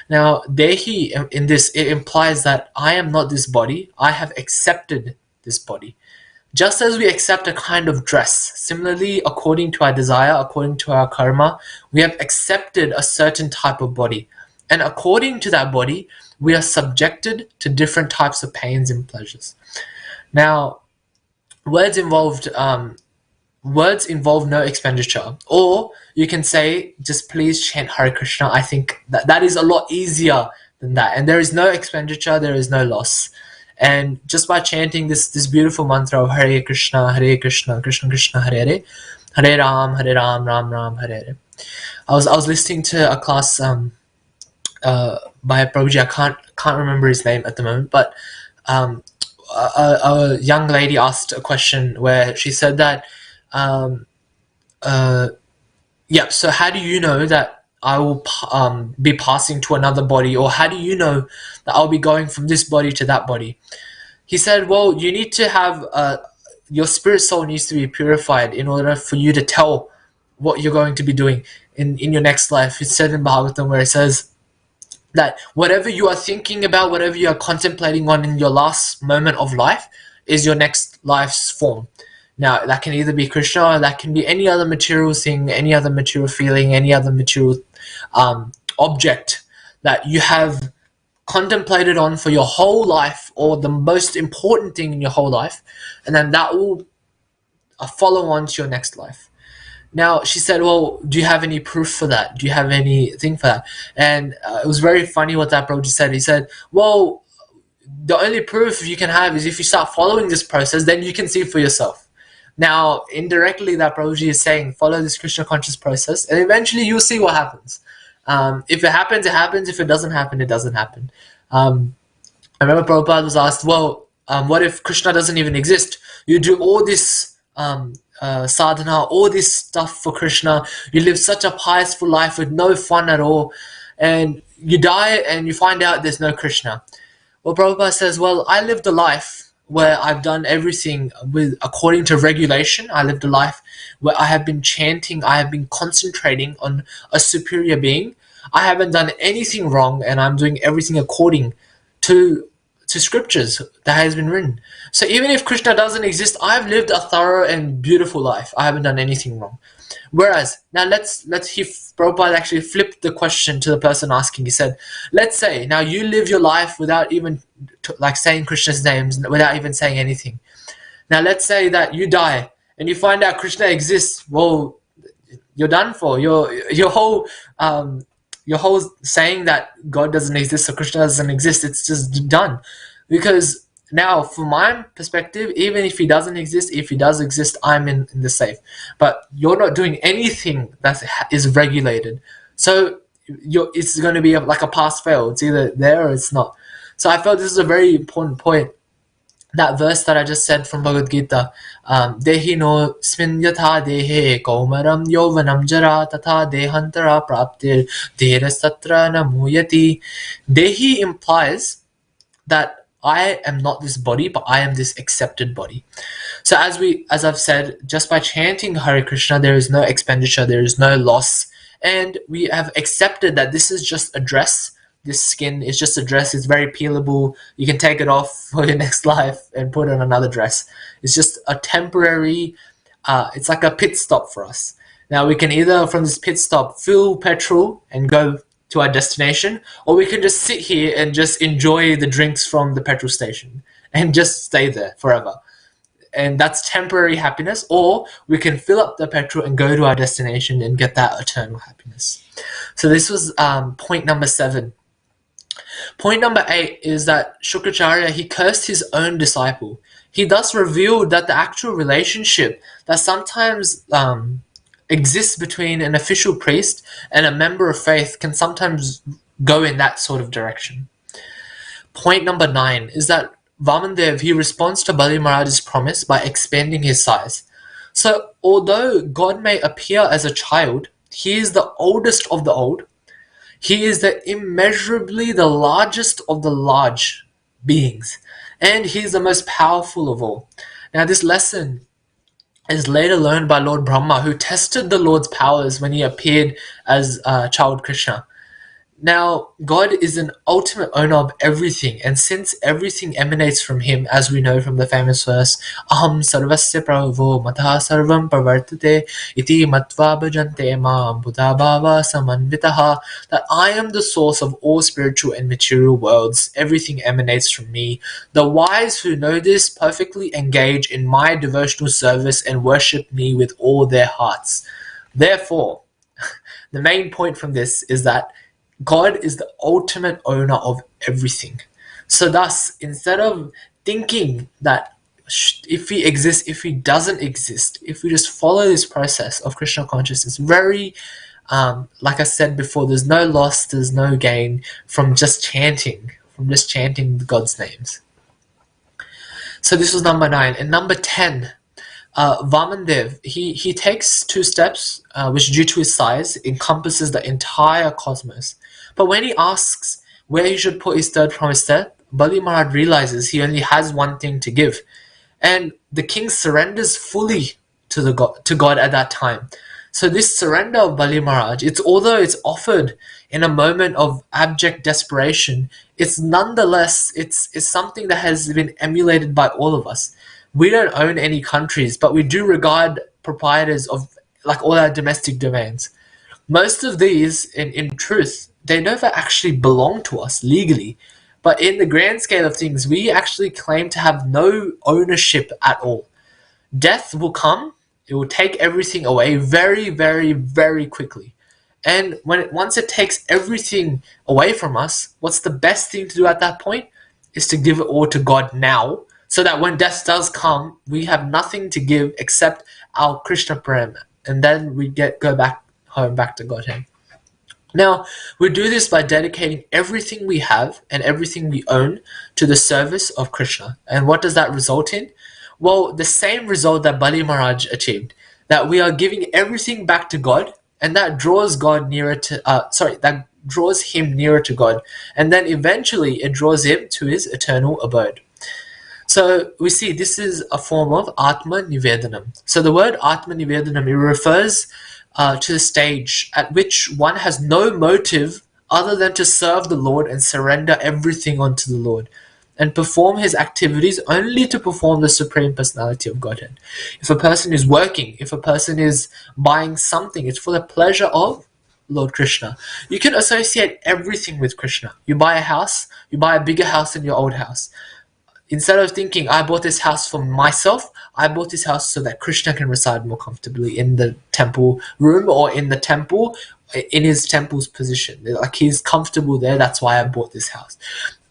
Now, Dehi, in this, it implies that I am not this body, I have accepted this body. Just as we accept a kind of dress, similarly, according to our desire, according to our karma, we have accepted a certain type of body. And according to that body, we are subjected to different types of pains and pleasures. Now, words involve no expenditure, or you can say just please chant Hare Krishna. I think that is a lot easier than that, and there is no expenditure, there is no loss. And just by chanting this beautiful mantra of Hare Krishna, Krishna Krishna, Hare Ram, Ram Ram, Hare Hare. I was listening to a class by a Prabhuji. I can't remember his name at the moment, but a young lady asked a question where she said that so how do you know that I will be passing to another body, or how do you know that I'll be going from this body to that body? He said, well, you need to have your spirit soul needs to be purified in order for you to tell what you're going to be doing in your next life. It's said in Bhagavatam where it says that whatever you are thinking about, whatever you are contemplating on in your last moment of life is your next life's form. Now, that can either be Krishna, or that can be any other material thing, any other material feeling, any other material object that you have contemplated on for your whole life, or the most important thing in your whole life, and then that will follow on to your next life. Now, she said, well, do you have any proof for that? Do you have anything for that? And it was very funny what that Prabhuji said. He said, well, the only proof you can have is if you start following this process, then you can see for yourself. Now, indirectly, that Prabhuji is saying, follow this Krishna conscious process, and eventually you'll see what happens. If it happens, it happens. If it doesn't happen, it doesn't happen. I remember Prabhupada was asked, well, what if Krishna doesn't even exist? You do all this sadhana, all this stuff for Krishna. You live such a pious life with no fun at all, and you die and you find out there's no Krishna. Well, Prabhupada says, well, I lived a life where I've done everything according to regulation. I lived a life where I have been chanting, I have been concentrating on a superior being. I haven't done anything wrong, and I'm doing everything according to scriptures that has been written. So even if Krishna doesn't exist, I've lived a thorough and beautiful life. I haven't done anything wrong. Whereas, now Prabhupada actually flipped the question to the person asking. He said, let's say, now you live your life without even saying Krishna's names, without even saying anything. Now let's say that you die and you find out Krishna exists. Well, you're done for. Your whole saying that God doesn't exist or Krishna doesn't exist, it's just done. Because now, from my perspective, even if he doesn't exist, if he does exist, I'm in the safe. But you're not doing anything that is regulated. So it's going to be like a pass-fail. It's either there or it's not. So I felt this is a very important point, that verse that I just said from Bhagavad Gita, Dehi no smin yatha dehe kaumaram yovanam jara tatha dehantara praptir dhira satra namuyati. Dehi implies that I am not this body, but I am this accepted body. So as I've said, just by chanting Hare Krishna, there is no expenditure, there is no loss, and we have accepted that this is just a dress. This skin is just a dress. It's very peelable. You can take it off for your next life and put on another dress. It's just a temporary. It's like a pit stop for us. Now we can either from this pit stop fill petrol and go to our destination, or we can just sit here and just enjoy the drinks from the petrol station and just stay there forever. And that's temporary happiness, or we can fill up the petrol and go to our destination and get that eternal happiness. So this was point number 7. Point number 8 is that Shukracharya, he cursed his own disciple. He thus revealed that the actual relationship that sometimes exists between an official priest and a member of faith can sometimes go in that sort of direction. Point number 9 is that Vaman Dev, he responds to Bali Maharaj's promise by expanding his size. So although God may appear as a child, he is the oldest of the old. He is the immeasurably the largest of the large beings, and he is the most powerful of all. Now this lesson is later learned by Lord Brahma, who tested the Lord's powers when he appeared as child Krishna. Now, God is an ultimate owner of everything, and since everything emanates from Him, as we know from the famous verse, Aham sarvasya prabho matha sarvam pravartate iti matva bhajante mam buddhabhava samanvitaha, that I am the source of all spiritual and material worlds, everything emanates from me. The wise who know this perfectly engage in my devotional service and worship me with all their hearts. Therefore, the main point from this is that God is the ultimate owner of everything. So thus, instead of thinking that if he exists, if he doesn't exist, if we just follow this process of Krishna consciousness, very, like I said before, there's no loss, there's no gain from just chanting God's names. So this was number 9. And number 10, Vaman Dev, he takes 2 steps, which due to his size encompasses the entire cosmos. But when he asks where he should put his third promised step, Bali Maharaj realizes he only has one thing to give. And the king surrenders fully to God at that time. So this surrender of Bali Maharaj, although it's offered in a moment of abject desperation, it's nonetheless, it's something that has been emulated by all of us. We don't own any countries, but we do regard proprietors of like all our domestic domains. Most of these, in truth, they never actually belong to us legally. But in the grand scale of things, we actually claim to have no ownership at all. Death will come, it will take everything away very, very, very quickly. And once it takes everything away from us, what's the best thing to do at that point? Is to give it all to God now, so that when death does come, we have nothing to give except our Krishna Prem. And then we go back home, back to Godhead. Now, we do this by dedicating everything we have and everything we own to the service of Krishna. And what does that result in? Well, the same result that Bali Maharaj achieved, that we are giving everything back to God, and that draws God nearer to, that draws him nearer to God. And then eventually it draws him to his eternal abode. So we see this is a form of Atma Nivedanam. So the word Atma Nivedanam, it refers to the stage at which one has no motive other than to serve the Lord and surrender everything unto the Lord and perform his activities only to perform the Supreme Personality of Godhead. If a person is working, if a person is buying something, it's for the pleasure of Lord Krishna. You can associate everything with Krishna. You buy a house, you buy a bigger house than your old house. Instead of thinking, I bought this house for myself, I bought this house so that Krishna can reside more comfortably in the temple room or in the temple, in his temple's position. Like he's comfortable there, that's why I bought this house.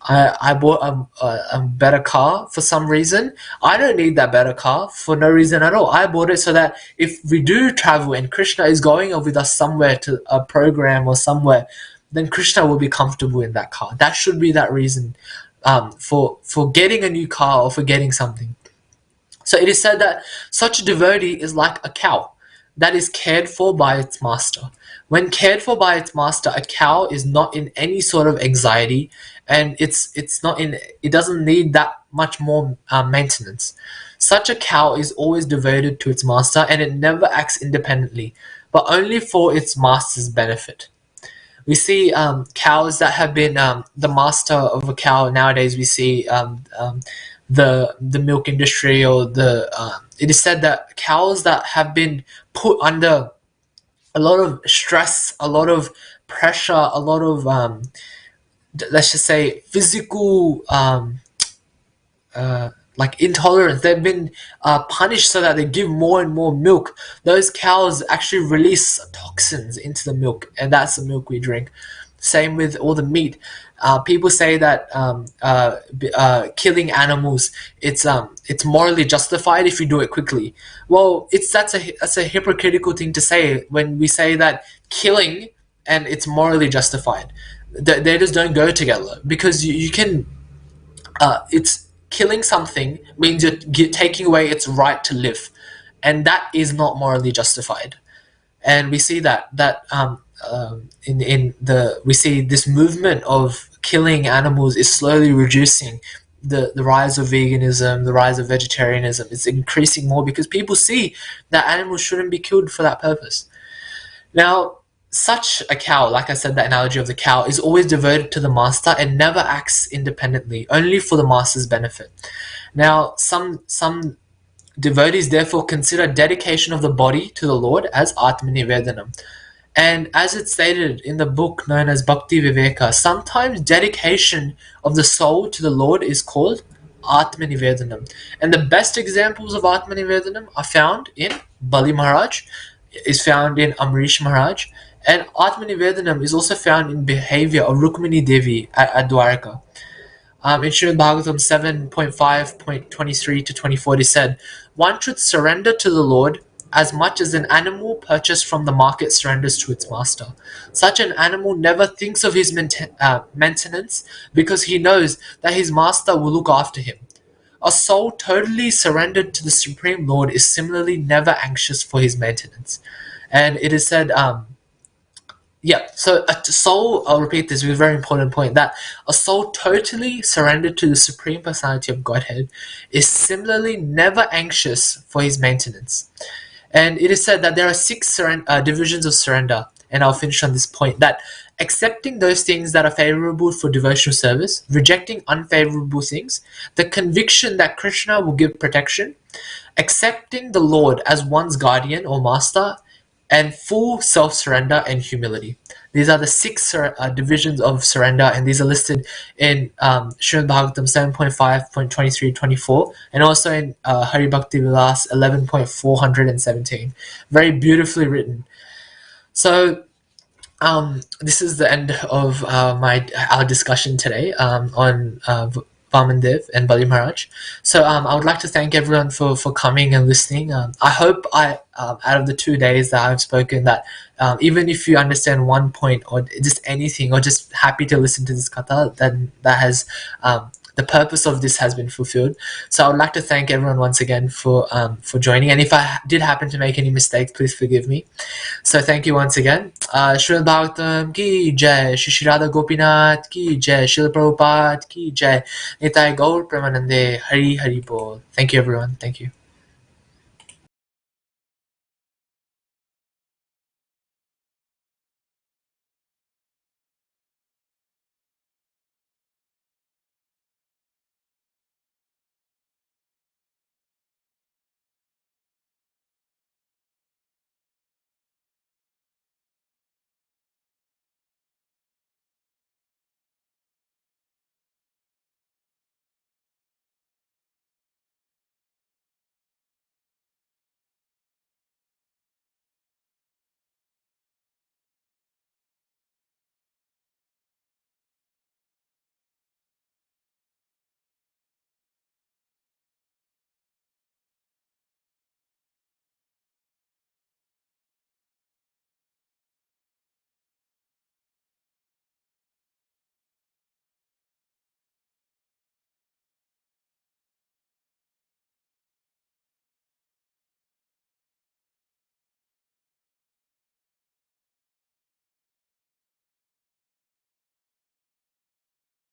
I bought a better car for some reason. I don't need that better car for no reason at all. I bought it so that if we do travel and Krishna is going with us somewhere to a program or somewhere, then Krishna will be comfortable in that car. That should be that reason. for getting a new car or for getting something. So it is said that such a devotee is like a cow that is cared for by its master. When cared for by its master, a cow is not in any sort of anxiety, and it's not in it doesn't need that much more maintenance. Such a cow is always devoted to its master, and it never acts independently, but only for its master's benefit. We see cows that have been the master of a cow nowadays. We see the milk industry, or the it is said that cows that have been put under a lot of stress, a lot of pressure, a lot of let's just say physical like intolerance. They've been punished so that they give more and more milk. Those cows actually release toxins into the milk, and that's the milk we drink. Same with all the meat. People say that killing animals, it's morally justified if you do it quickly. Well, that's a hypocritical thing to say when we say that killing and it's morally justified. They just don't go together, because you can it's killing something means you're taking away its right to live, and that is not morally justified. And we see in the we see this movement of killing animals is slowly reducing. The rise of veganism, the rise of vegetarianism, is increasing more because people see that animals shouldn't be killed for that purpose. Now, such a cow, like I said, the analogy of the cow, is always devoted to the master and never acts independently, only for the master's benefit. Now, some devotees therefore consider dedication of the body to the Lord as Atmanivedanam. And as it's stated in the book known as Bhakti Viveka, sometimes dedication of the soul to the Lord is called Atmanivedanam. And the best examples of Atmanivedanam are found in Bali Maharaj, is found in Amrish Maharaj, and Atmanivedanam is also found in behavior of Rukmini Devi at Dwarka. In Srimad Bhagavatam 7.5.23 to 24, it said, one should surrender to the Lord as much as an animal purchased from the market surrenders to its master. Such an animal never thinks of his maintenance, because he knows that his master will look after him. A soul totally surrendered to the Supreme Lord is similarly never anxious for his maintenance. And it is said, so a soul, I'll repeat this, with a very important point, that a soul totally surrendered to the Supreme Personality of Godhead is similarly never anxious for his maintenance. And it is said that there are 6 divisions of surrender, and I'll finish on this point, that accepting those things that are favorable for devotional service, rejecting unfavorable things, the conviction that Krishna will give protection, accepting the Lord as one's guardian or master, and full self-surrender and humility. These are the 6 divisions of surrender, and these are listed in Srimad Bhagavatam 7.5.23-24, and also in Hari Bhakti Vilas 11.417. Very beautifully written. So this is the end of our discussion today on Vaman Dev and Bali Maharaj. So I would like to thank everyone for coming and listening. I hope out of the 2 days that I've spoken, that even if you understand one point or just anything, or just happy to listen to this katha, then that has the purpose of this has been fulfilled. So I would like to thank everyone once again for joining. And if I did happen to make any mistakes, please forgive me. So thank you once again. Srimad Bhagavatam ki jai, Shri Radha Gopinath ki jai, Srila Prabhupada ki jai, Nitai Gaur Premanande, Hari Hari Bol. Thank you everyone. Thank you.